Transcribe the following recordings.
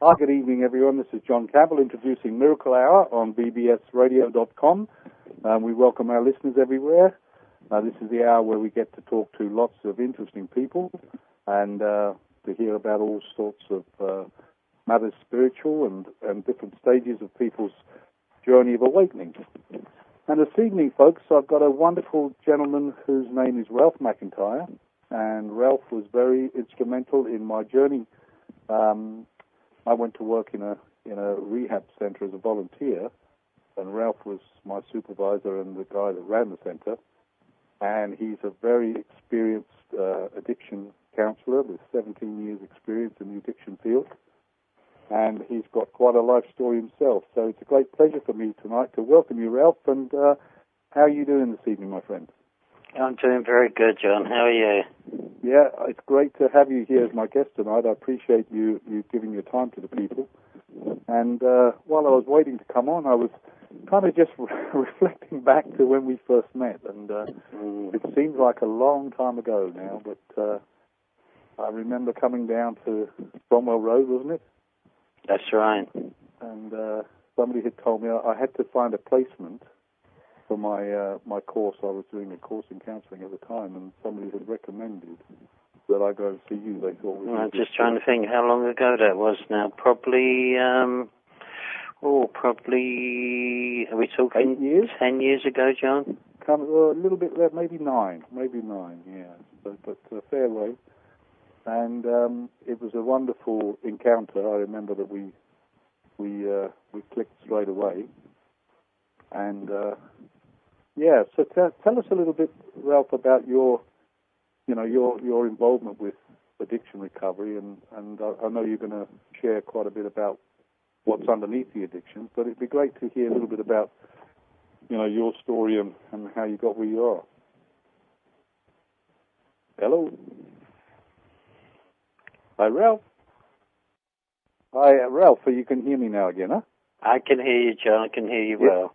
Hi, good evening, everyone. This is John Campbell introducing Miracle Hour on bbsradio.com. We welcome our listeners everywhere. This is the hour where we get to talk to lots of interesting people and to hear about all sorts of matters spiritual and different stages of people's journey of awakening. And this evening, folks, I've got a wonderful gentleman whose name is Ralph McIntyre, and Ralph was very instrumental in my journey. I went to work in a rehab center as a volunteer, and Ralph was my supervisor and the guy that ran the center. And he's a very experienced addiction counselor with 17 years' experience in the addiction field. And he's got quite a life story himself. So it's a great pleasure for me tonight to welcome you, Ralph. And how are you doing this evening, my friend? I'm doing very good, John. How are you? Yeah, it's great to have you here as my guest tonight. I appreciate you giving your time to the people. And while I was waiting to come on, I was kind of just reflecting back to when we first met. And it seems like a long time ago now, but I remember coming down to Bromwell Road, wasn't it? That's right. And somebody had told me I had to find a placement for my course. I was doing a course in counselling at the time, and somebody had recommended that I go and see you. They thought I'm just trying to think how long ago that was now. Probably, are we talking 8 years? 10 years ago, John? A little bit less, maybe nine, yeah, but a fair way. And it was a wonderful encounter. I remember that we clicked straight away. And yeah, so tell us a little bit, Ralph, about your involvement with addiction recovery, and I know you're going to share quite a bit about what's underneath the addiction, but it'd be great to hear a little bit about, your story and how you got where you are. Hello? Hi, Ralph. Hi, Ralph, you can hear me now again, huh? I can hear you, John. I can hear you well.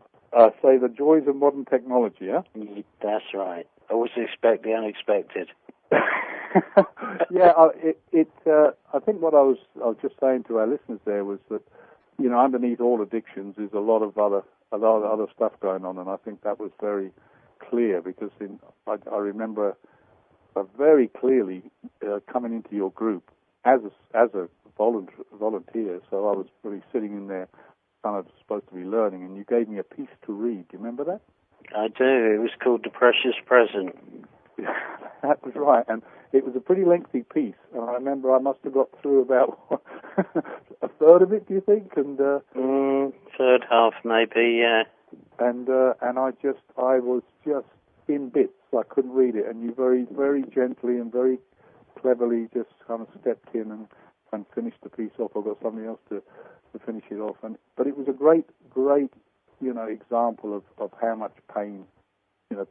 Say the joys of modern technology, huh? That's right. Always expect the unexpected. Yeah, I think what I was just saying to our listeners there was that, underneath all addictions is a lot of other stuff going on, and I think that was very clear because I remember very clearly coming into your group as a volunteer. So I was really sitting in there, kind of supposed to be learning, and you gave me a piece to read. Do you remember that? I do. It was called The Precious Present. That was right, and it was a pretty lengthy piece, and I remember I must have got through about a third of it, do you think? And third half, maybe, yeah. And I was just in bits. I couldn't read it, and you very, very gently and very cleverly just kind of stepped in and finished the piece off. I got somebody else to finish it off, but it was a great, example of how much pain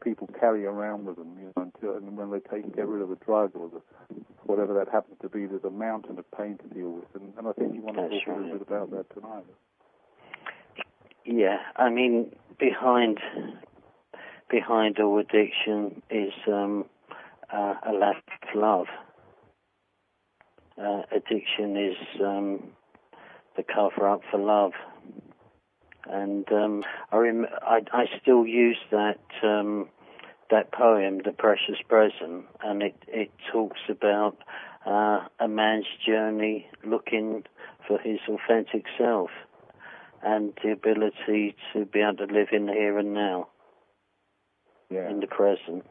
people carry around with them, and when they get rid of the drug or whatever that happens to be, there's a mountain of pain to deal with, and I think you want to talk a little bit about that tonight. Yeah, I mean, behind all addiction is a lack of love. Addiction is the cover-up for love. And I still use that poem, The Precious Present, and it talks about a man's journey looking for his authentic self and the ability to be able to live in the here and now, in the present.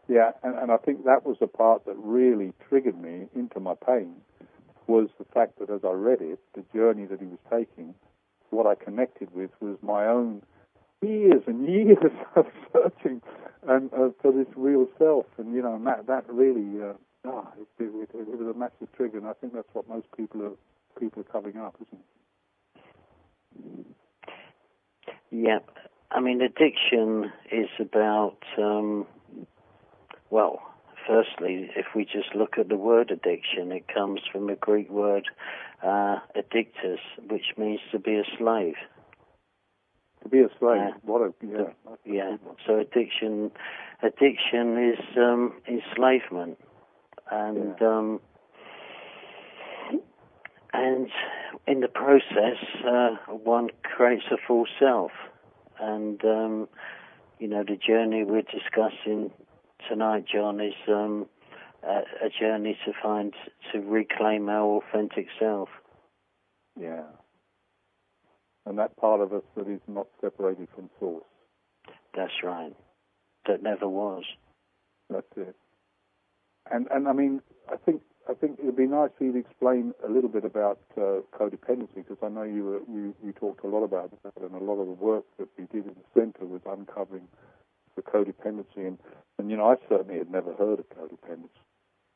Yeah, and I think that was the part that really triggered me into my pain, was the fact that as I read it, the journey that he was taking, what I connected with was my own years and years of searching and for this real self, and and that really it was a massive trigger, and I think that's what most people are coming up, isn't it? Yeah, I mean, addiction is about firstly, if we just look at the word addiction, it comes from a Greek word, addictus, which means to be a slave. To be a slave, So addiction is enslavement, and And in the process, one creates a full self. And, the journey we're discussing tonight, John, is a journey to reclaim our authentic self. Yeah. And that part of us that is not separated from Source. That's right. That never was. That's it. And I mean, I think it would be nice for you to explain a little bit about codependency, because I know you talked a lot about that, and a lot of the work that we did in the centre was uncovering the codependency. And I certainly had never heard of codependency.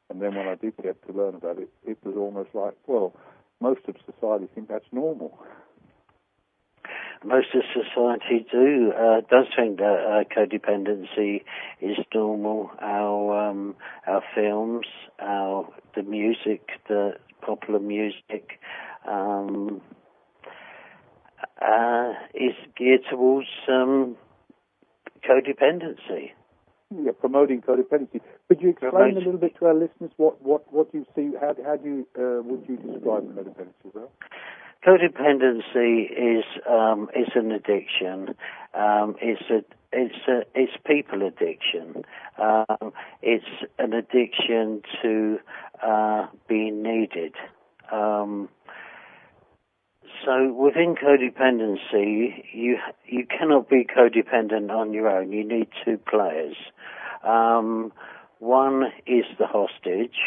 And then when I did get to learn about it, it was almost like, well, most of society think that's normal. Most of society does think that codependency is normal. Our films, the music, the popular music, is geared towards codependency. Yeah, promoting codependency. Could you explain a little bit to our listeners what you see? How would you describe codependency? Well, codependency is an addiction. It's people addiction. It's an addiction to being needed. So within codependency, you cannot be codependent on your own. You need two players. One is the hostage.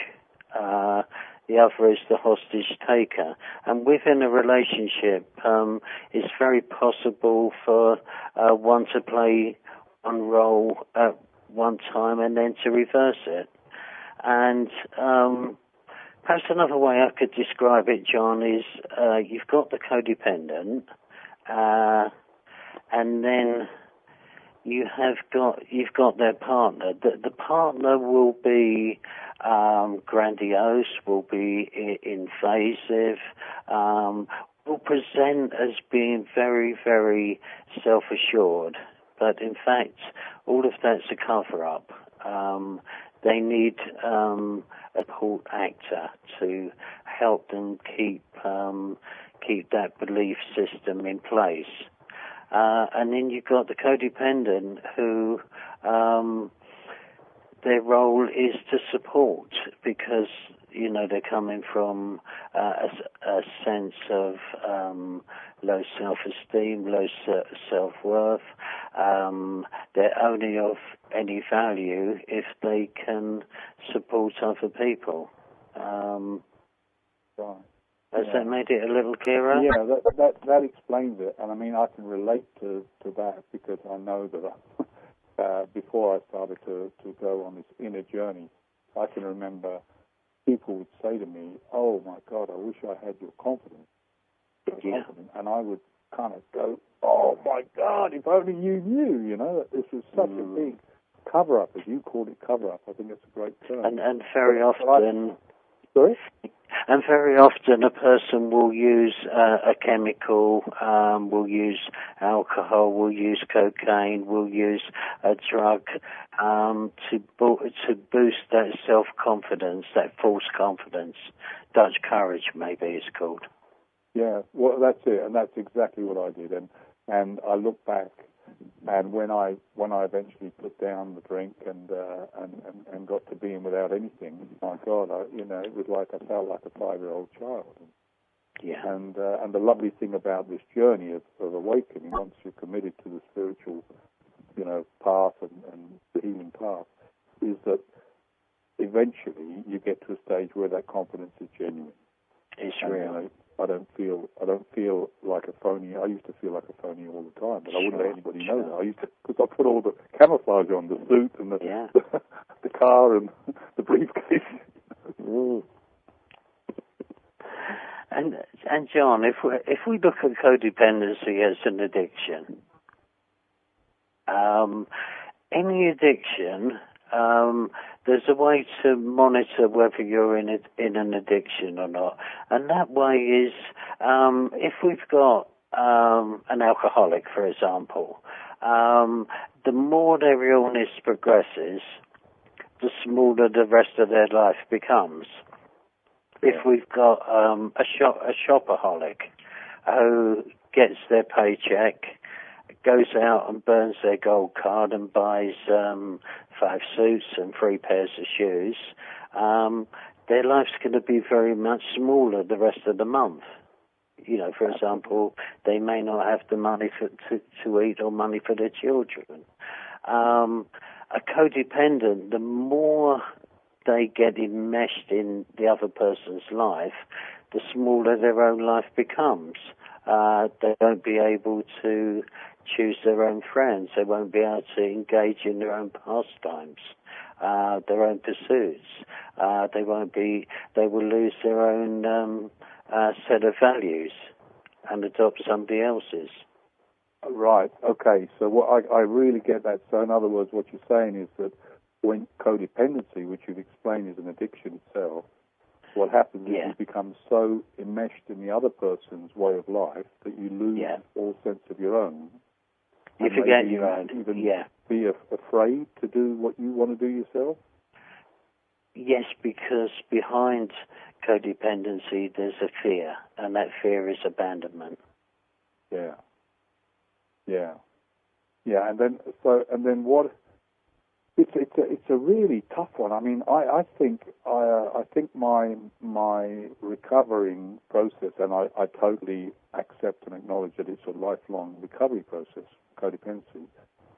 The other is the hostage taker. And within a relationship, it's very possible for one to play one role at one time and then to reverse it. And perhaps another way I could describe it, John, is you've got the codependent, and then you've got their partner. The partner will be grandiose, will be invasive, will present as being very, very self-assured. But in fact, all of that's a cover-up. They need a support actor to help them keep that belief system in place. And then you've got the codependent who their role is to support, because they're coming from a sense of low self-esteem, low self-worth. They're only of any value if they can support other people. Right. Has that made it a little clearer? Yeah, that explains it. And I mean, I can relate to that, because I know that before I started to go on this inner journey, I can remember people would say to me, "Oh my God, I wish I had your confidence." Yeah. And I would kind of go, "Oh my God, if only you knew, that this was such a big cover-up," as you called it, cover-up. I think that's a great term. And very often... Sorry? And very often a person will use a chemical, will use alcohol, will use cocaine, will use a drug to boost that self-confidence, that false confidence. Dutch courage, maybe it's called. Yeah, well, that's it, and that's exactly what I did. And I look back, and when I eventually put down the drink and got to being without anything, my God, it was like I felt like a 5-year-old child. Yeah. And the lovely thing about this journey of awakening, once you're committed to the spiritual, path and the healing path, is that eventually you get to a stage where that confidence is genuine. It's real. I don't feel like a phony. I used to feel like a phony all the time, but I wouldn't let anybody know that. Because I put all the camouflage on, the suit and the car and the briefcase. And John, if we look at codependency as an addiction, any addiction, there's a way to monitor whether you're in an addiction or not. And that way is, if we've got an alcoholic, for example, the more their illness progresses, the smaller the rest of their life becomes. if we've got a shopaholic who gets their paycheck, goes out and burns their gold card and buys 5 suits and 3 pairs of shoes, their life's going to be very much smaller the rest of the month. You know, for example, they may not have the money to eat or money for their children. A codependent, the more they get enmeshed in the other person's life, the smaller their own life becomes. They won't be able to choose their own friends. They won't be able to engage in their own pastimes, their own pursuits. They will lose their own set of values and adopt somebody else's. Right. Okay. So what I really get that. So in other words, what you're saying is that when codependency, which you've explained is an addiction itself, what happens is you become so enmeshed in the other person's way of life that you lose all sense of your own. You forget your own. Even be afraid to do what you want to do yourself? Yes, because behind codependency there's a fear, and that fear is abandonment. Yeah. And then what? It's a really tough one. I mean, I think my recovering process, and I totally accept and acknowledge that it's a lifelong recovery process. Codependency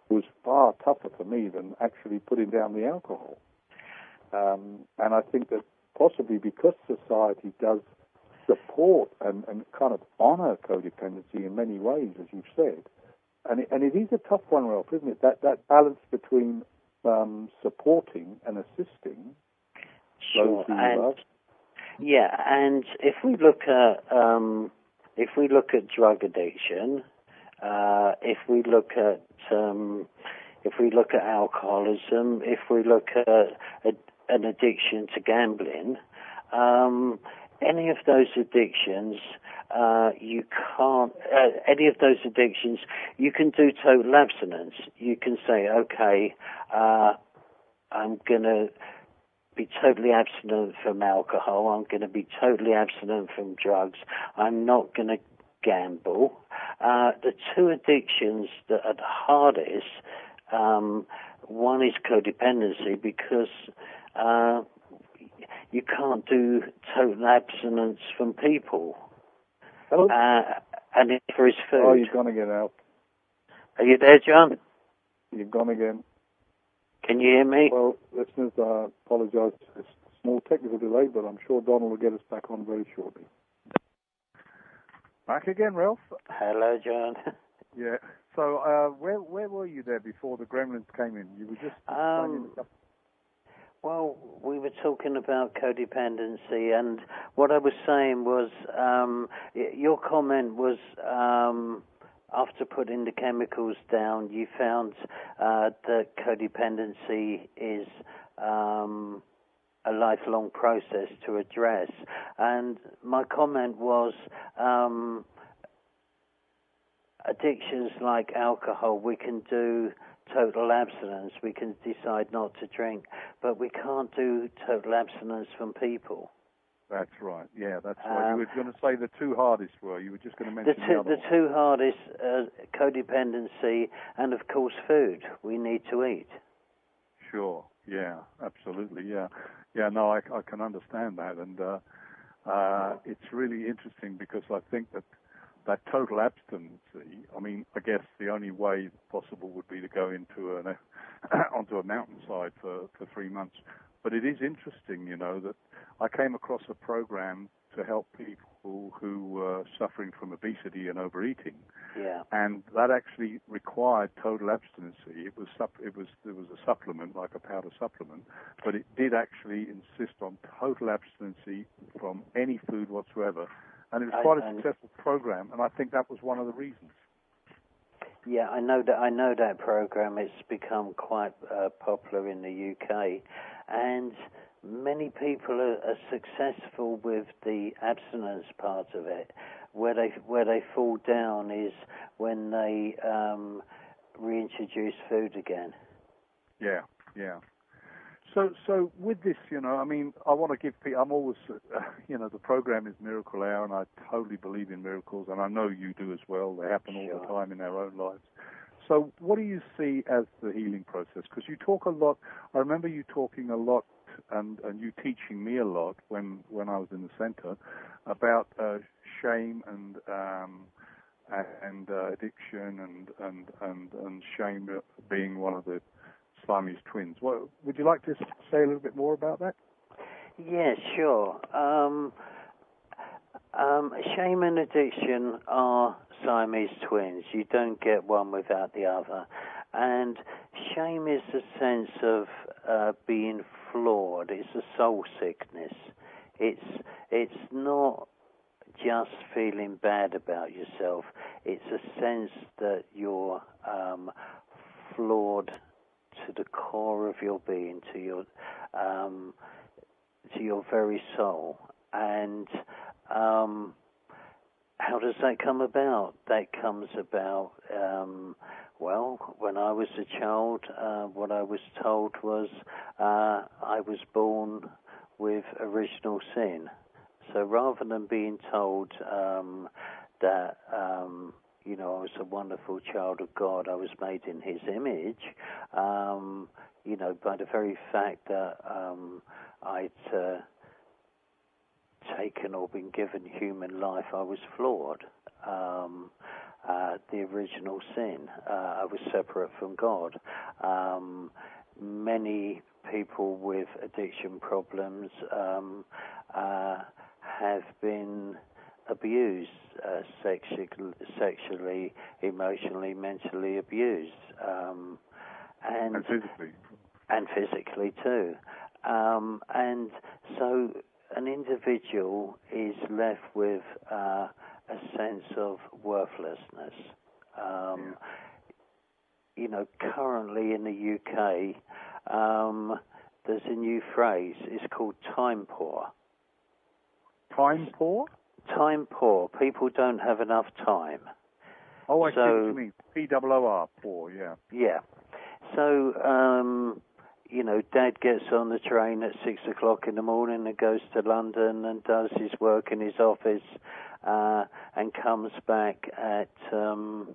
was far tougher for me than actually putting down the alcohol. And I think that possibly because society does support and kind of honor codependency in many ways, as you've said, and it is a tough one, Ralph, isn't it? That balance between supporting and assisting those who you love. Yeah, and if we look at drug addiction, if we look at alcoholism, if we look at an addiction to gambling, any of those addictions, you can do total abstinence. You can say, okay, I'm going to be totally abstinent from alcohol. I'm going to be totally abstinent from drugs. I'm not going to gamble. The two addictions that are the hardest, one is codependency, because you can't do total abstinence from people. Hello? And for his food. Oh, you've gone again, Al. Are you there, John? You've gone again. Can you hear me? Well, listeners, I apologise for this small technical delay, but I'm sure Donald will get us back on very shortly. Back again, Ralph. Hello, John. Yeah. So, where were you there before the gremlins came in? You were just explaining the stuff. Well, we were talking about codependency, and what I was saying was, your comment was, after putting the chemicals down, you found that codependency is a lifelong process to address. And my comment was, addictions like alcohol, we can do total abstinence, we can decide not to drink, but we can't do total abstinence from people. That's right. Yeah, that's right. You were going to say the two hardest were. You were just going to mention the two hardest, codependency and, of course, food. We need to eat. Sure. Yeah, absolutely. Yeah. Yeah, no, I can understand that. And it's really interesting because I think that total abstinency, I mean, I guess the only way possible would be to go into onto a mountainside for 3 months. But it is interesting, you know, that I came across a program to help people who were suffering from obesity and overeating. Yeah. And that actually required total abstinency. There was a supplement, like a powder supplement, but it did actually insist on total abstinency from any food whatsoever. And it was quite a successful program, and I think that was one of the reasons. Yeah, I know that program. It's become quite popular in the UK, and many people are successful with the abstinence part of it. Where they fall down is when they reintroduce food again. Yeah, yeah. So with this, I mean, I want to give people, I'm always, the program is Miracle Hour, and I totally believe in miracles, and I know you do as well. They happen all the time in our own lives. So what do you see as the healing process? Because you talk a lot, I remember you talking a lot, and you teaching me a lot when I was in the center about shame and addiction and shame being one of the Siamese twins. Would you like to say a little bit more about that? Yeah, sure. Shame and addiction are Siamese twins. You don't get one without the other. And shame is the sense of being flawed. It's a soul sickness. It's not just feeling bad about yourself. It's a sense that you're flawed to the core of your being, to your very soul. And how does that come about? That comes about, when I was a child, what I was told was I was born with original sin. So rather than being told that, I was a wonderful child of God, I was made in His image, by the very fact that I'd taken or been given human life, I was flawed. The original sin, I was separate from God. Many people with addiction problems have been abused, sexually, emotionally, mentally abused, and physically. And physically too. And so an individual is left with a sense of worthlessness. Currently in the UK, there's a new phrase. It's called time poor. Time poor? Time poor. People don't have enough time. Oh, I see what you mean. P-O-O-R, poor, yeah. Yeah. So, Dad gets on the train at 6 o'clock in the morning and goes to London and does his work in his office and comes back at 9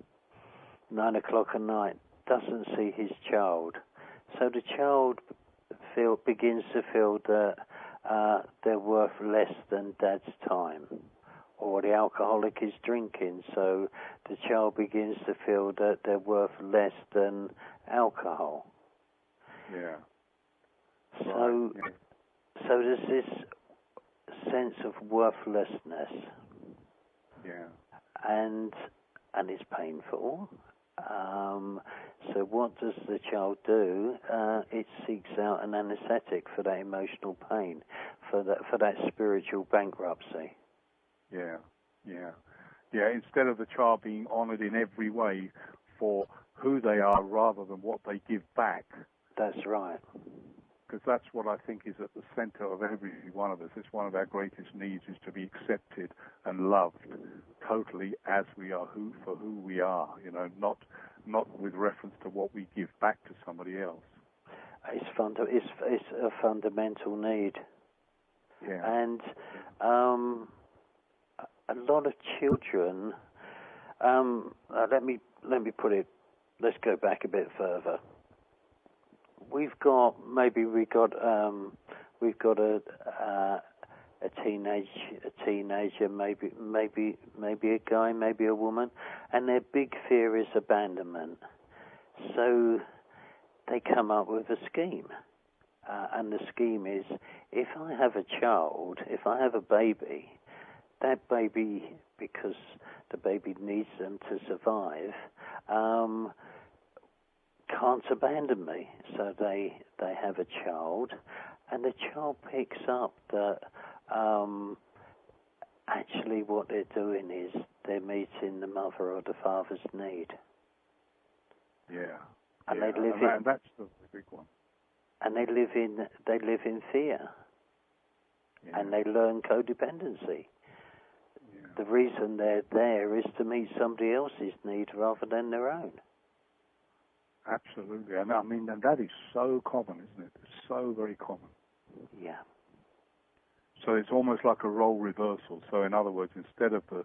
o'clock at night, doesn't see his child. So the child begins to feel that they're worth less than Dad's time. Or the alcoholic is drinking, so the child begins to feel that they're worth less than alcohol. Yeah. So there's this sense of worthlessness. Yeah. And it's painful. So what does the child do? It seeks out an anesthetic for that emotional pain, for that spiritual bankruptcy. Yeah. Instead of the child being honored in every way for who they are rather than what they give back. That's right. Because that's what I think is at the center of every one of us. It's one of our greatest needs, is to be accepted and loved totally as we are, for who we are. Not with reference to what we give back to somebody else. It's a fundamental need. Yeah. And a lot of children. Let me put it. Let's go back a bit further. We've got a teenager, maybe a guy, maybe a woman, and their big fear is abandonment. So they come up with a scheme, and the scheme is: if I have a child, if I have a baby, that baby, because the baby needs them to survive, can't abandon me. So they have a child, and the child picks up that actually what they're doing is they're meeting the mother or the father's need. Yeah. And that's the big one. And they live in fear. Yeah. And they learn codependency. Yeah. The reason they're there is to meet somebody else's need rather than their own. absolutely. And I mean, and that is so common, isn't it? It's so very common. Yeah. So it's almost like a role reversal. So in other words, instead of the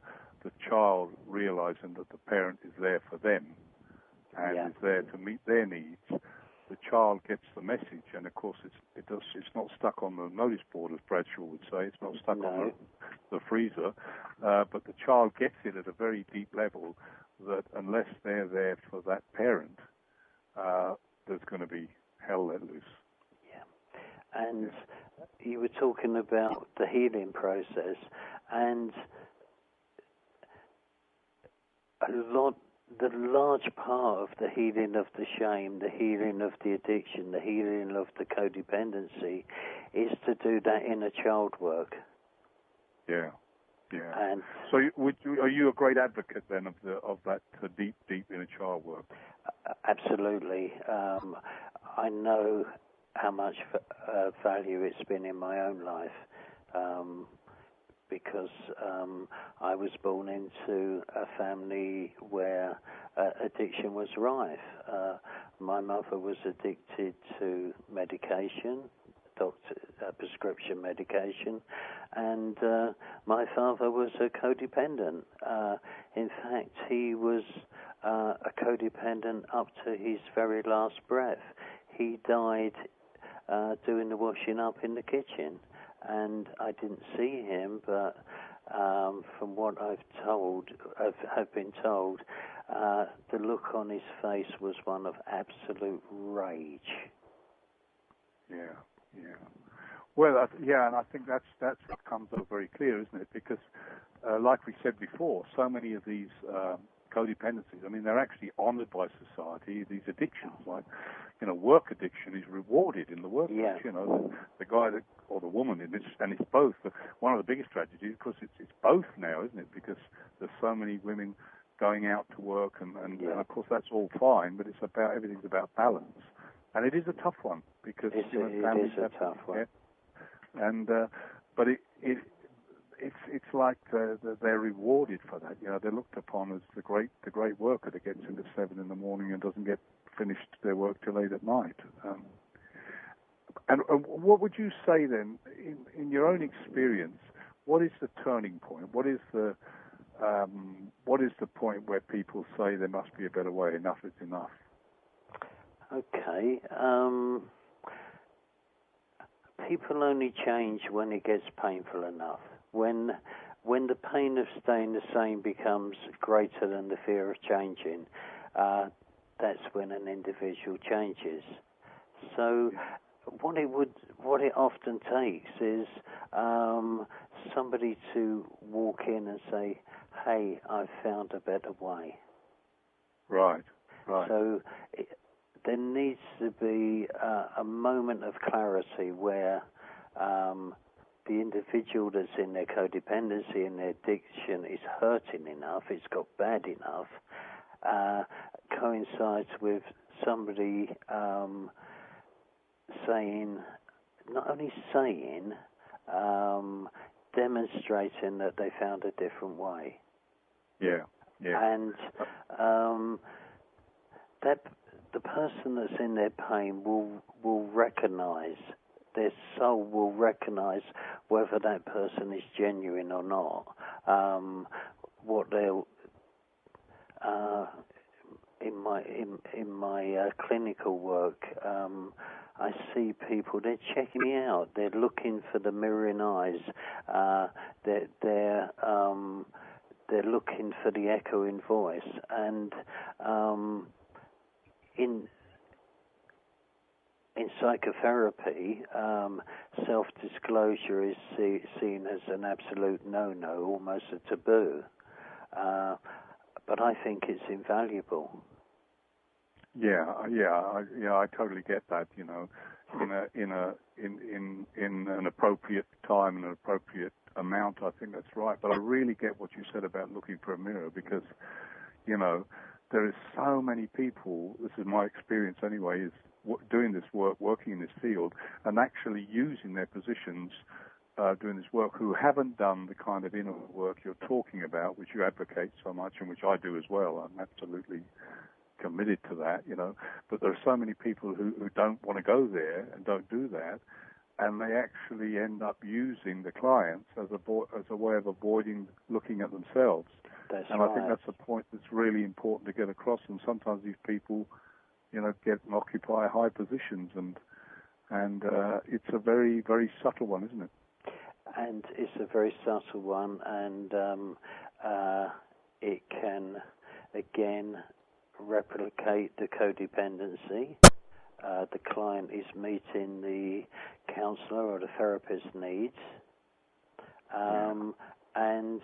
child realizing that the parent is there for them and is there to meet their needs, the child gets the message, and of course it's not stuck on the notice board, as Bradshaw would say. It's not stuck on the freezer, but the child gets it at a very deep level that unless they're there for that parent, there's going to be hell let loose. Yeah, and you were talking about the healing process, and the large part of the healing of the shame, the healing of the addiction, the healing of the codependency is to do that inner child work. Yeah, yeah. And so are you a great advocate then of that deep inner child work? Absolutely. I know how much value it's been in my own life. Because I was born into a family where addiction was rife. My mother was addicted to medication, prescription medication, and my father was a codependent. In fact, he was a codependent up to his very last breath. He died doing the washing up in the kitchen. And I didn't see him, but from what have been told, the look on his face was one of absolute rage. Yeah. Well, and I think that's what comes up very clear, isn't it? Because, like we said before, so many of these codependencies, I mean, they're actually honoured by society. These addictions, like, work addiction is rewarded in the workplace. Yeah. The guy or the woman, and it's both. One of the biggest tragedies, of course, it's both now, isn't it? Because there's so many women going out to work, and of course that's all fine, but everything's about balance, and it is a tough one because it is a tough one. Yeah. And but it's like they're rewarded for that. They're looked upon as the great worker that gets in at 7 a.m. and doesn't get finished their work till 8 p.m. And what would you say then, in your own experience, what is the turning point? What is the point where people say there must be a better way? Enough is enough. Okay. People only change when it gets painful enough. When the pain of staying the same becomes greater than the fear of changing, that's when an individual changes. So what it often takes is somebody to walk in and say, "Hey, I've found a better way." Right. So there needs to be a moment of clarity where the individual that's in their codependency and their addiction is hurting enough, it's got bad enough, coincides with somebody not only demonstrating that they found a different way. Yeah. And that the person that's in their pain will recognize, their soul will recognize whether that person is genuine or not. What they'll in my clinical work, I see people, they're checking me out. They're looking for the mirroring eyes. They're looking for the echoing voice. And in psychotherapy, self-disclosure is seen as an absolute no-no, almost a taboo. But I think it's invaluable. I totally get that. In an appropriate time and an appropriate amount, I think that's right. But I really get what you said about looking for a mirror, because there is so many people. This is my experience anyway. Is doing this work, working in this field, and actually using their positions. Doing this work, who haven't done the kind of inner work you're talking about, which you advocate so much, and which I do as well. I'm absolutely committed to that, you know. But there are so many people who don't want to go there and don't do that, and they actually end up using the clients as a way of avoiding looking at themselves. That's and right. I think that's a point that's really important to get across. And sometimes these people, you know, get and occupy high positions, and it's a very, very subtle one, isn't it? And it's a very subtle one, and it can, again, replicate the codependency. The client is meeting the counselor or the therapist's needs, and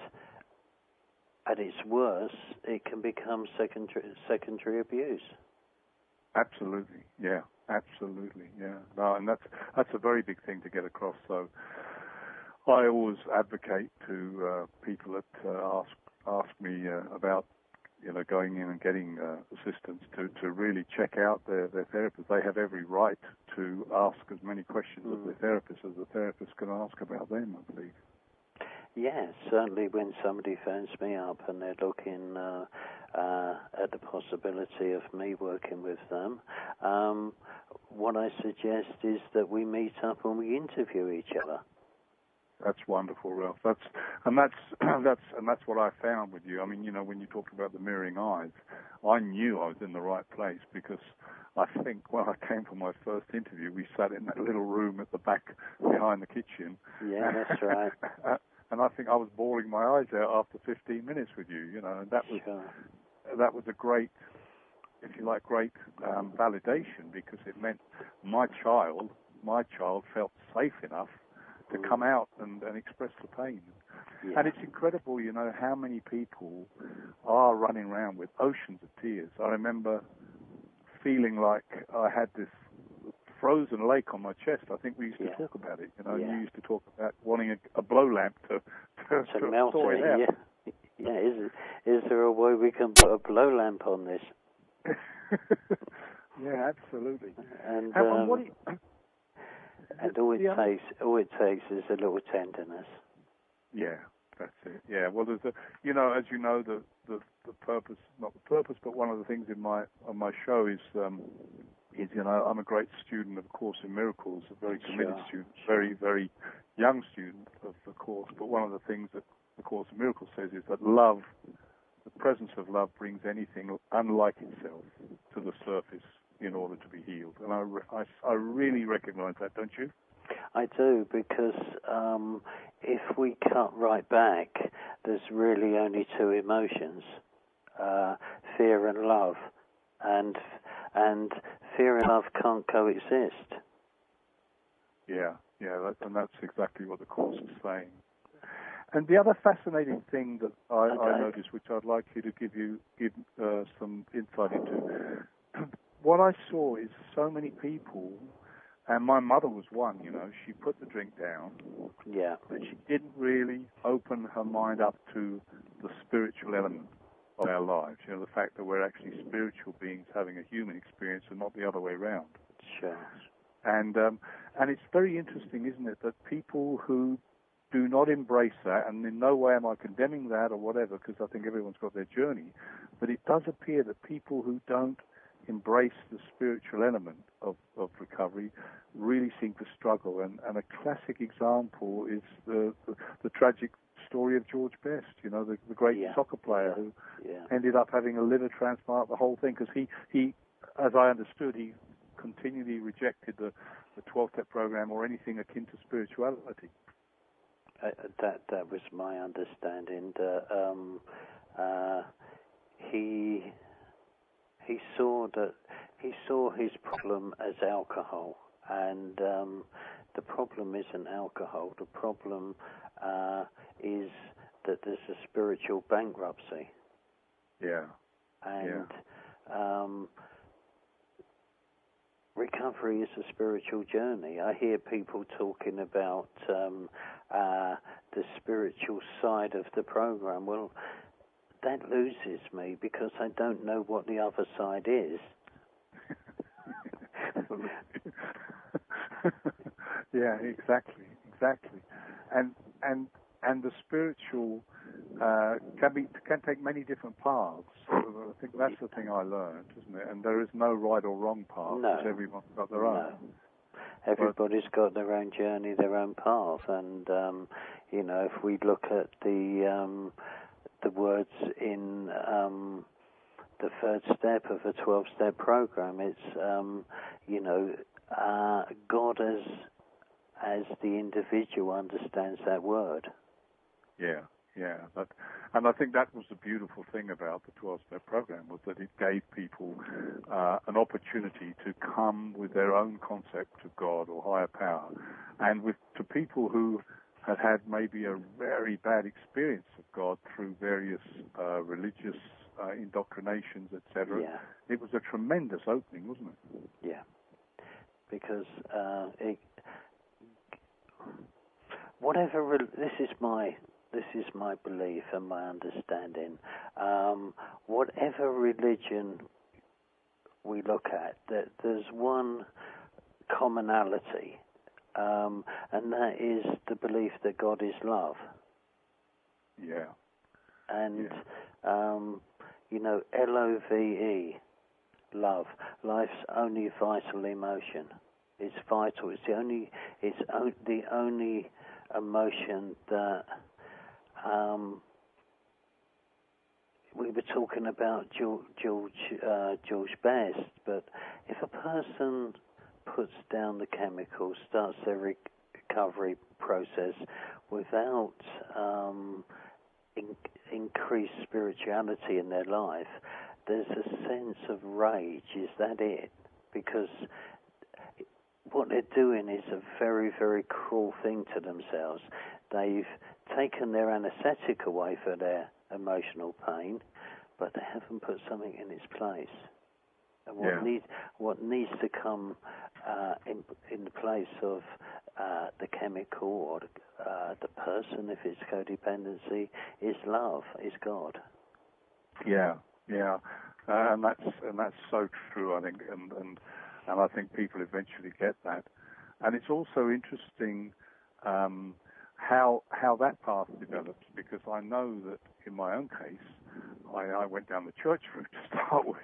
at its worst, it can become secondary abuse. Absolutely, yeah, absolutely, yeah. No, and that's a very big thing to get across. So I always advocate to people that ask me about, you know, going in and getting assistance to really check out their therapist. They have every right to ask as many questions of their therapist as the therapist can ask about them, I believe. Yeah, certainly when somebody phones me up and they're looking at the possibility of me working with them, what I suggest is that we meet up and we interview each other. That's wonderful, Ralph. That's what I found with you. I mean, you know, when you talked about the mirroring eyes, I knew I was in the right place, because I think when I came for my first interview, we sat in that little room at the back behind the kitchen. Yeah, that's right. And I think I was bawling my eyes out after 15 minutes with you. You know, and that was a great, if you like, great validation, because it meant my child felt safe enough to come out and express the pain. Yeah. And it's incredible, you know, how many people are running around with oceans of tears. I remember feeling like I had this frozen lake on my chest. I think we used to talk about it, you know, you used to talk about wanting a blow lamp to melt thaw it out. Yeah. Is there a way we can put a blow lamp on this? Yeah, absolutely. And what do you... And all it takes is a little tenderness. Yeah, that's it. Yeah, well, there's you know, as you know, the purpose, not the purpose, but one of the things on my show is, you know, I'm a great student of A Course in Miracles, a very committed student, very, very young student of the Course. But one of the things that the Course in Miracles says is that love, the presence of love, brings anything unlike itself to the surface in order to be healed. And I really recognize that, don't you? I do, because if we cut right back, there's really only two emotions, fear and love, and fear and love can't coexist. Yeah, and that's exactly what the Course is saying. And the other fascinating thing that I noticed, which I'd like you to give some insight into, what I saw is so many people, and my mother was one, you know, she put the drink down, but she didn't really open her mind up to the spiritual element of our lives, you know, the fact that we're actually spiritual beings having a human experience and not the other way around. Sure. And it's very interesting, isn't it, that people who do not embrace that, and in no way am I condemning that or whatever, because I think everyone's got their journey, but it does appear that people who don't embrace the spiritual element of recovery really seem to struggle. And a classic example is the tragic story of George Best, you know, the great soccer player who ended up having a liver transplant, the whole thing, because he, as I understood, he continually rejected the 12-step program or anything akin to spirituality. That was my understanding. He saw his problem as alcohol, and the problem isn't alcohol. The problem is that there's a spiritual bankruptcy. Yeah. And recovery is a spiritual journey. I hear people talking about the spiritual side of the program. Well, that loses me, because I don't know what the other side is. Yeah, exactly. And the spiritual can take many different paths. I think that's the thing I learned, isn't it? And there is no right or wrong path. No. Because everyone's got their own. Everybody's got their own journey, their own path, and if we look at the words in the third step of a 12-step program, it's God as the individual understands that word. Yeah. And I think that was the beautiful thing about the 12-step program, was that it gave people an opportunity to come with their own concept of God or higher power. And to people who had maybe a very bad experience of God through various religious indoctrinations, etc., it was a tremendous opening, wasn't it? Yeah. Because this is my belief and my understanding. Whatever religion we look at, there's one commonality, and that is the belief that God is love. Yeah. And LOVE, love, life's only vital emotion. It's vital. It's the only emotion that. We were talking about George Best, but if a person puts down the chemicals, starts their recovery process without increased spirituality in their life, there's a sense of rage. Is that it? Because what they're doing is a very, very cruel thing to themselves. They've taken their anesthetic away for their emotional pain, but they haven't put something in its place. And what needs to come in the place of the chemical or the person, if it's codependency, is love, is God. Yeah, and that's so true, I think, and I think people eventually get that. And it's also interesting how that path develops, because I know that in my own case, I went down the church route to start with,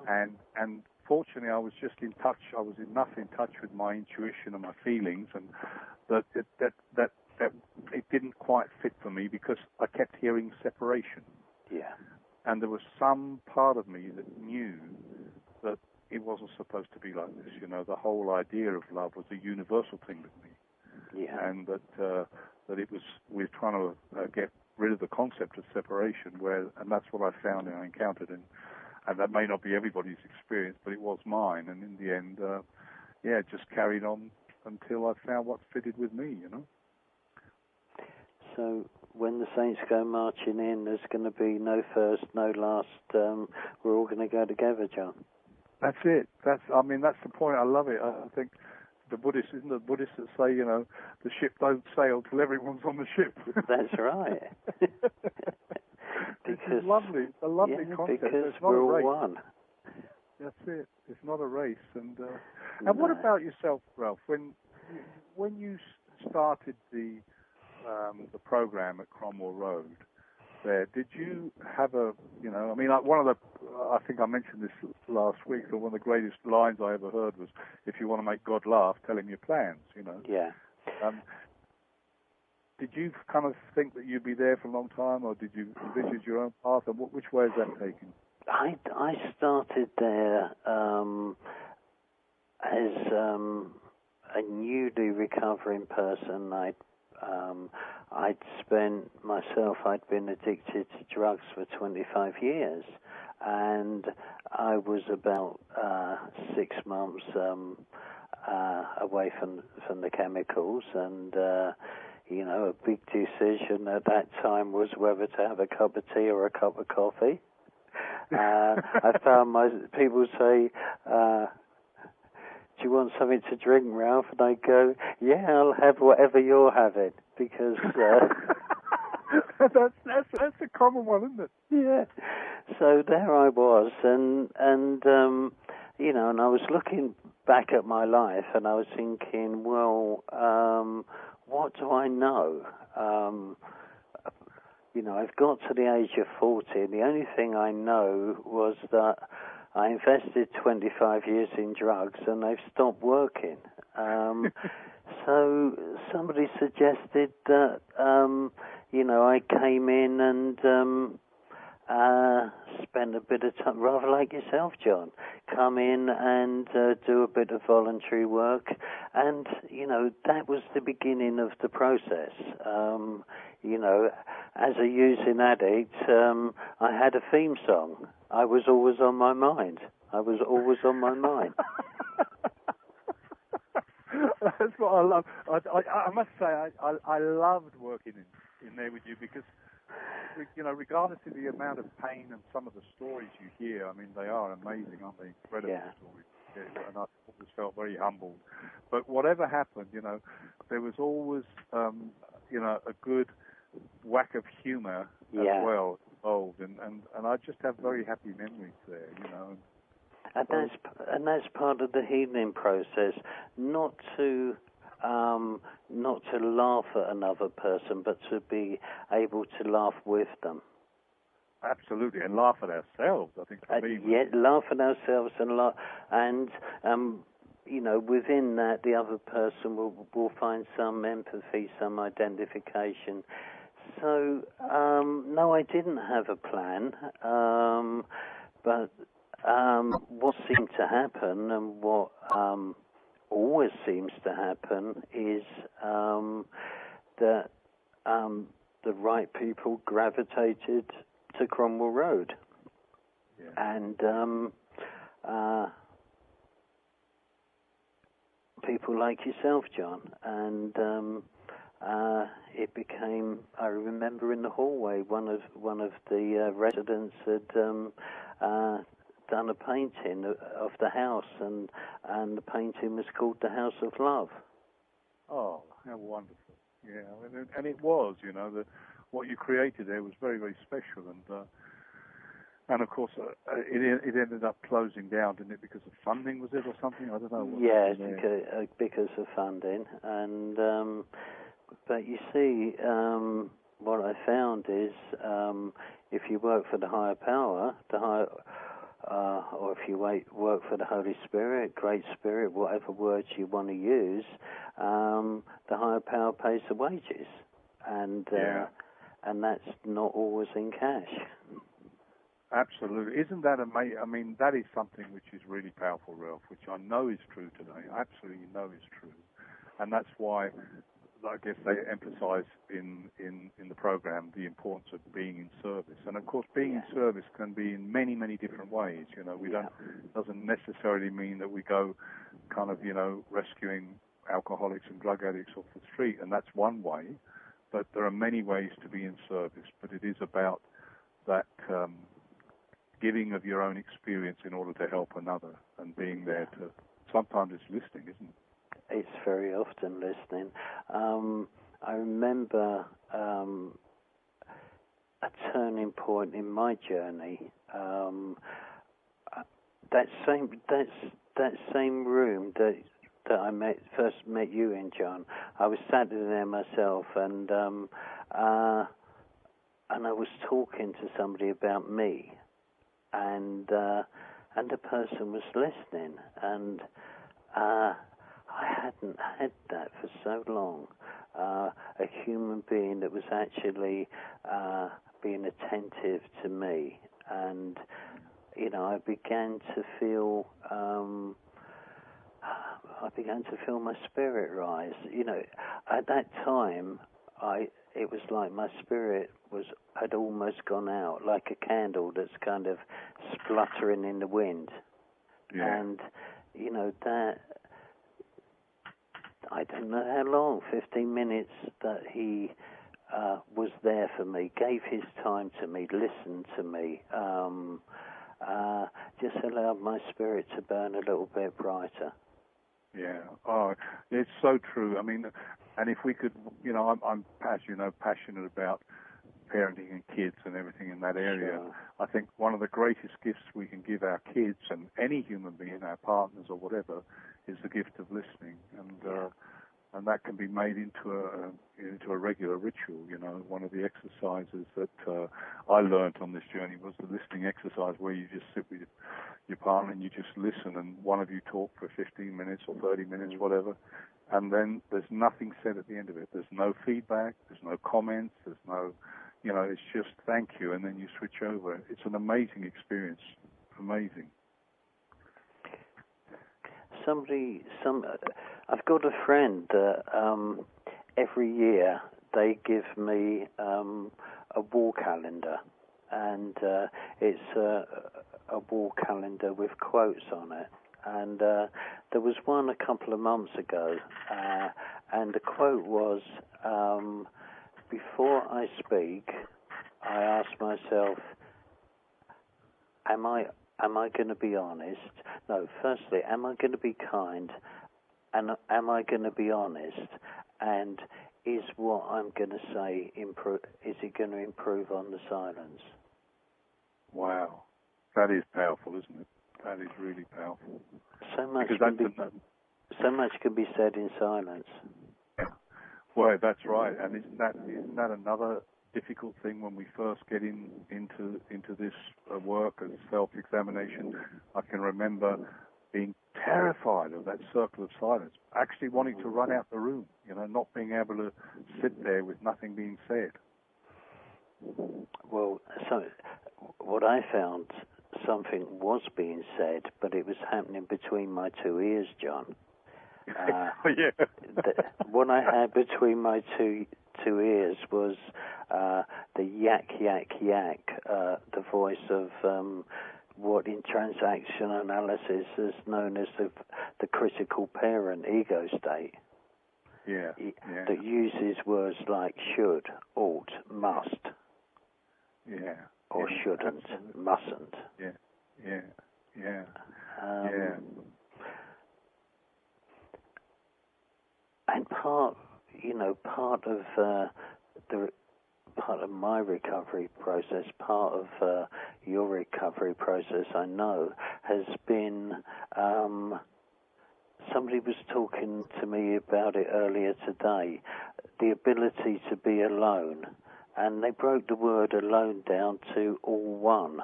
and fortunately I was just in touch. I was enough in touch with my intuition and my feelings, and that it didn't quite fit for me because I kept hearing separation. Yeah. And there was some part of me that knew that it wasn't supposed to be like this. The whole idea of love was a universal thing with me. Yeah. And that we're trying to get rid of the concept of separation, and that's what I found and I encountered, and that may not be everybody's experience, but it was mine. And in the end, it just carried on until I found what fitted with me. So when the saints go marching in, there's going to be no first, no last. We're all going to go together, John. That's it. That's the point. I love it. I think the Buddhists that say, the ship don't sail till everyone's on the ship. That's right. It's lovely. It's a lovely concept. Because we're all one. That's it. It's not a race. And what about yourself, Ralph? When you started the program at Cromwell Road, did you have I think I mentioned this last week, that one of the greatest lines I ever heard was, if you want to make God laugh, tell him your plans, Yeah. Did you kind of think that you'd be there for a long time, or did you envisage your own path, and which way is that taken? I started there as a newly recovering person. I'd been addicted to drugs for 25 years, and I was about 6 months away from the chemicals, and a big decision at that time was whether to have a cup of tea or a cup of coffee. I found people say, do you want something to drink, Ralph? And I go, yeah, I'll have whatever you're having, because that's a common one, isn't it? Yeah. So there I was, and I was looking back at my life, and I was thinking, well, what do I know? I've got to the age of 40, and the only thing I know was that I invested 25 years in drugs, and they've stopped working. So somebody suggested that, I came in and spend a bit of time, rather like yourself, John, come in and do a bit of voluntary work. And, that was the beginning of the process. As a using addict, I had a theme song. I was always on my mind. That's what I love. I must say, I loved working in there with you because, regardless of the amount of pain and some of the stories you hear, I mean, they are amazing, aren't they? Incredible stories. Yeah, and I always felt very humbled. But whatever happened, there was always, a good whack of humour as well involved, and I just have very happy memories there, And that's part of the healing process, not to laugh at another person, but to be able to laugh with them. Absolutely, and laugh at ourselves. I think for me, laugh at ourselves and laugh, and within that, the other person will find some empathy, some identification. So, no, I didn't have a plan, but what seemed to happen, and what always seems to happen, is that the right people gravitated to Cromwell Road. Yeah. And people like yourself, John, and it became. I remember in the hallway, one of the residents had done a painting of the house, and the painting was called The House of Love. Oh, how wonderful! Yeah, and it was, what you created there was very, very special, and of course it ended up closing down, didn't it? Because of funding, was it, or something? I don't know. Yes, because of funding, and but you see, what I found is if you work for the higher power, or if you work for the Holy Spirit, Great Spirit, whatever words you want to use, the higher power pays the wages, and that's not always in cash. Absolutely. Isn't that amazing? I mean, that is something which is really powerful, Ralph, which I know is true today. I absolutely know is true. And that's why, I guess, they emphasize in the program the importance of being in service. And, of course, being in service can be in many, many different ways. Doesn't necessarily mean that we go kind of, rescuing alcoholics and drug addicts off the street, and that's one way. But there are many ways to be in service. But it is about that giving of your own experience in order to help another, and being there to. Sometimes it's listening, isn't it? It's very often listening. I remember a turning point in my journey. That same room that I first met you in, John. I was sat in there myself, and I was talking to somebody about me, and the person was listening, and I hadn't had that for so long. A human being that was actually being attentive to me, and I began to feel my spirit rise. At that time, it was like my spirit had almost gone out, like a candle that's kind of spluttering in the wind. Yeah. And that, I don't know how long, 15 minutes that he was there for me, gave his time to me, listened to me, just allowed my spirit to burn a little bit brighter. Yeah. Oh, it's so true. I mean, and if we could, I'm passionate about parenting and kids and everything in that area. Sure. I think one of the greatest gifts we can give our kids and any human being, our partners or whatever, is the gift of listening. And and that can be made into a regular ritual. One of the exercises that I learned on this journey was the listening exercise, where you just sit with your partner and you just listen, and one of you talk for 15 minutes or 30 minutes, whatever, and then there's nothing said at the end of it. There's no feedback, there's no comments, there's no, it's just thank you, and then you switch over. It's an amazing experience, amazing. I've got a friend that every year they give me a wall calendar, and it's a wall calendar with quotes on it. And there was one a couple of months ago, and the quote was, before I speak, I ask myself, am I going to be honest? No, firstly, am I going to be kind? And am I going to be honest? And is what I'm going to say is it going to improve on the silence? Wow, that is powerful, isn't it? That is really powerful. So much can be said in silence. Yeah. Well, that's right. And isn't that another difficult thing when we first get into this work and self-examination? I can remember being terrified of that circle of silence, actually wanting to run out the room, not being able to sit there with nothing being said. Well, so what I found, something was being said, but it was happening between my two ears, John. Yeah. What I had between my two ears was the yak, yak, yak, the voice of what in transaction analysis is known as the critical parent ego state. Yeah. That uses words like should, ought, must. Yeah. Or shouldn't, absolutely. Mustn't. Yeah. And part of my recovery process, part of your recovery process, I know, has been, somebody was talking to me about it earlier today, the ability to be alone. And they broke the word alone down to all one.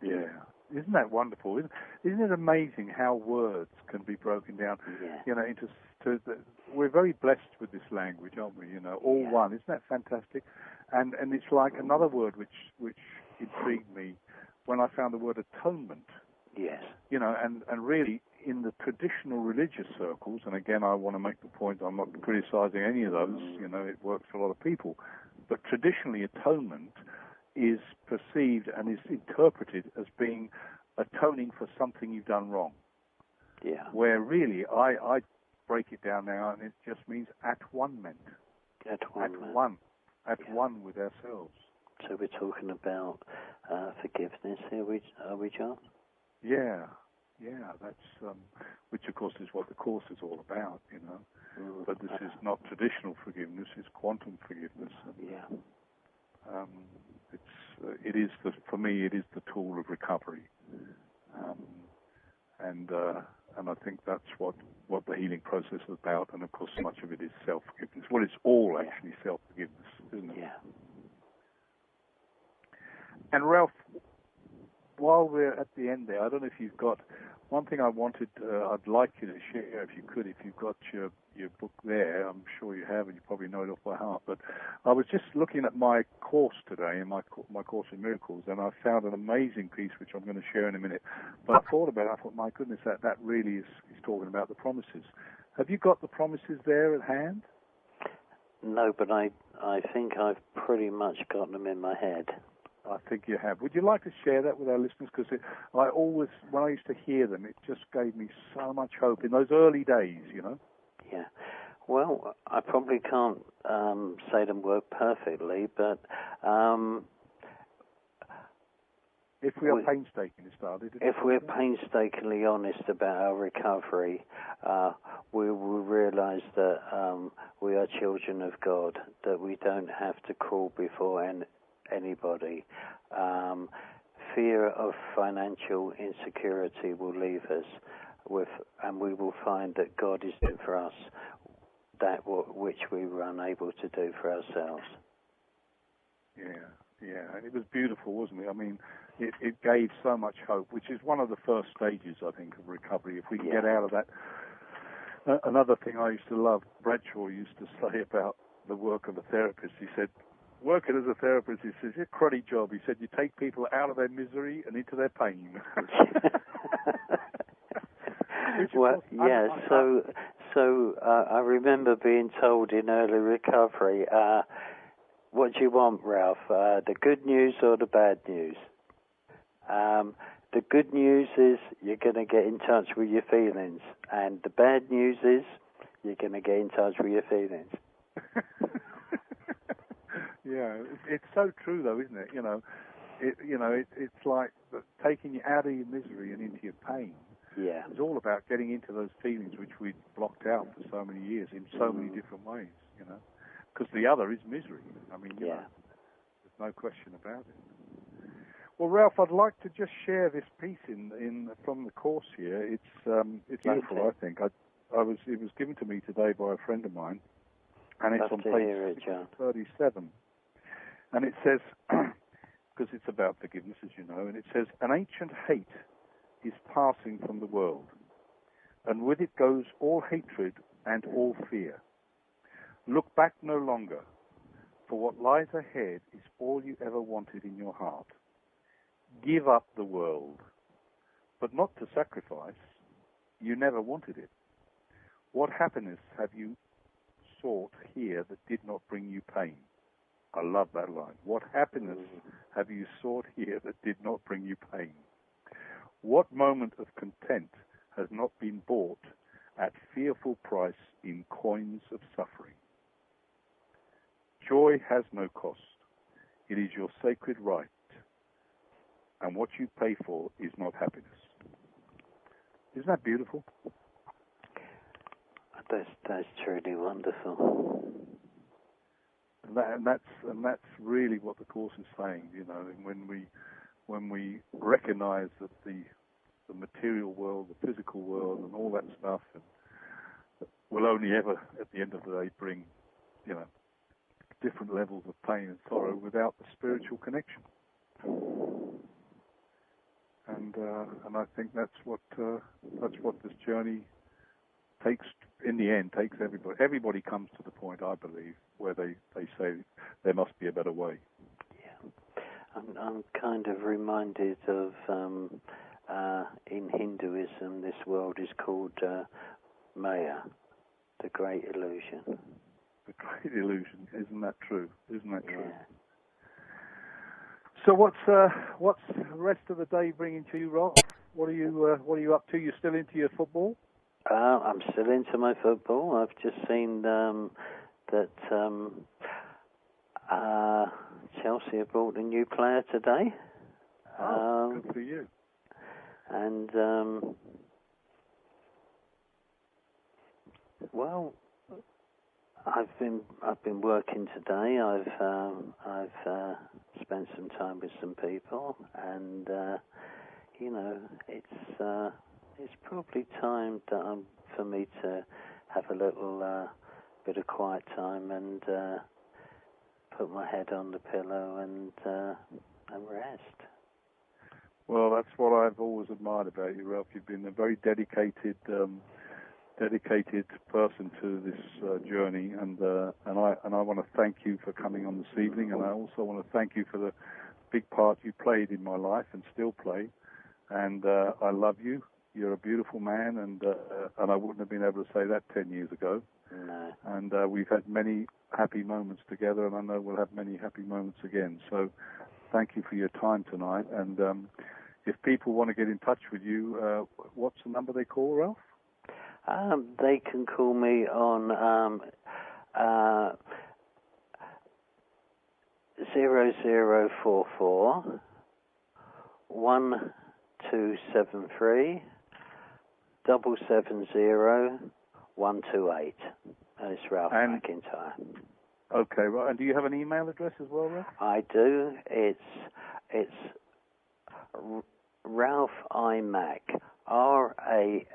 Yeah. Isn't that wonderful? Isn't it amazing how words can be broken down? Yeah. We're very blessed with this language, aren't we? All one. Isn't that fantastic? And it's like another word which intrigued me when I found the word atonement. Yes. And really in the traditional religious circles, and again I want to make the point, I'm not criticizing any of those, it works for a lot of people, but traditionally atonement is perceived and is interpreted as being atoning for something you've done wrong. Yeah. Where really I break it down now, and it just means at one meant. At one with ourselves. So we're talking about forgiveness here, are we, John? Yeah, that's which of course is what the Course is all about, But this is not traditional forgiveness; it's quantum forgiveness. Yeah. For me, it is the tool of recovery, and I think that's what the healing process is about. And of course, much of it is self-forgiveness. Well, it's all actually self-forgiveness, isn't it? Yeah. And Ralph, while we're at the end there, I don't know if you've got one thing I'd like you to share, if you could, if you've got your book there. I'm sure you have, and you probably know it off by heart. But I was just looking at my course today, in my Course in Miracles, and I found an amazing piece, which I'm going to share in a minute. But I thought about it, I thought, my goodness, that really is talking about the promises. Have you got the promises there at hand? No, but I think I've pretty much got them in my head. I think you have. Would you like to share that with our listeners? Because when I used to hear them, it just gave me so much hope in those early days, Yeah. Well, I probably can't say them word perfectly, but if we are painstakingly started, if we're painstakingly honest about our recovery, we will realize that we are children of God, that we don't have to crawl before anybody. Fear of financial insecurity will leave us and we will find that God is there for us. which we were unable to do for ourselves. Yeah, and it was beautiful, wasn't it? I mean, it gave so much hope, which is one of the first stages, I think, of recovery. If we can get out of that. Another thing I used to love, Bradshaw used to say about the work of a therapist, he said, working as a therapist, he says, it's a cruddy job. He said, you take people out of their misery and into their pain. Well, yeah, so I remember being told in early recovery, what do you want, Ralph? The good news or the bad news? The good news is you're going to get in touch with your feelings, and the bad news is you're going to get in touch with your feelings. Yeah, it's so true, though, isn't it? It's like taking you out of your misery and into your pain. Yeah, it's all about getting into those feelings which we blocked out for so many years in so many different ways. Because the other is misery. I mean, there's no question about it. Well, Ralph, I'd like to just share this piece from the course here. It's beautiful, I think. It was given to me today by a friend of mine, and it's on page 37. And it says, because it's about forgiveness, as you know, and it says, an ancient hate is passing from the world, and with it goes all hatred and all fear. Look back no longer, for what lies ahead is all you ever wanted in your heart. Give up the world, but not to sacrifice. You never wanted it. What happiness have you sought here that did not bring you pain? I love that line. What happiness have you sought here that did not bring you pain? What moment of content has not been bought at fearful price in coins of suffering? Joy has no cost. It is your sacred right. And what you pay for is not happiness. Isn't that beautiful? That's truly wonderful. And that's really what the Course is saying. When we recognise that the material world, the physical world, and all that stuff, will only ever, at the end of the day, bring, different levels of pain and sorrow without the spiritual connection. And I think that's what this journey takes. In the end, takes everybody. Everybody comes to the point, I believe, where they say there must be a better way. Yeah, I'm kind of reminded of in Hinduism, this world is called Maya, the Great Illusion. The Great Illusion, isn't that true? Isn't that true? Yeah. So what's the rest of the day bringing to you, Rolf? What are you up to? You still into your football? I'm still into my football. I've just seen that Chelsea have brought a new player today. Good for you. And well, I've been working today. I've spent some time with some people, and it's probably time for me to have a little bit of quiet time and put my head on the pillow and rest. Well, that's what I've always admired about you, Ralph. You've been a very dedicated person to this journey, and I want to thank you for coming on this evening, and I also want to thank you for the big part you played in my life and still play. And I love you. You're a beautiful man, and I wouldn't have been able to say that 10 years ago. No. And we've had many happy moments together, and I know we'll have many happy moments again. So thank you for your time tonight. And if people want to get in touch with you, what's the number they call, Ralph? They can call me on 0044 1273 770 128. And it's Ralph McIntyre. Okay, right. And do you have an email address as well, Ralph? I do. It's Ralph IMac, RALPHIMCH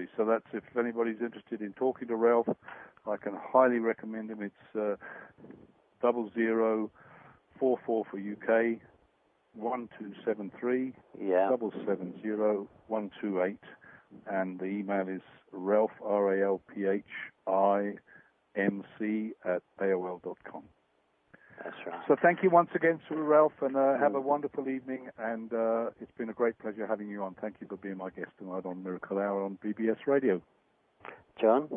absolutely. So that's, if anybody's interested in talking to Ralph, I can highly recommend him. It's 0044 for UK, 1273 770 128, and the email is Ralph, RALPHIMC @AOL.com. That's right. So thank you once again, Sir Ralph, and have a wonderful evening, and it's been a great pleasure having you on. Thank you for being my guest tonight on Miracle Hour on BBS Radio. John,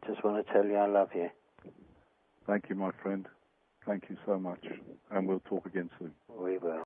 just want to tell you I love you. Thank you, my friend. Thank you so much, and we'll talk again soon. We will.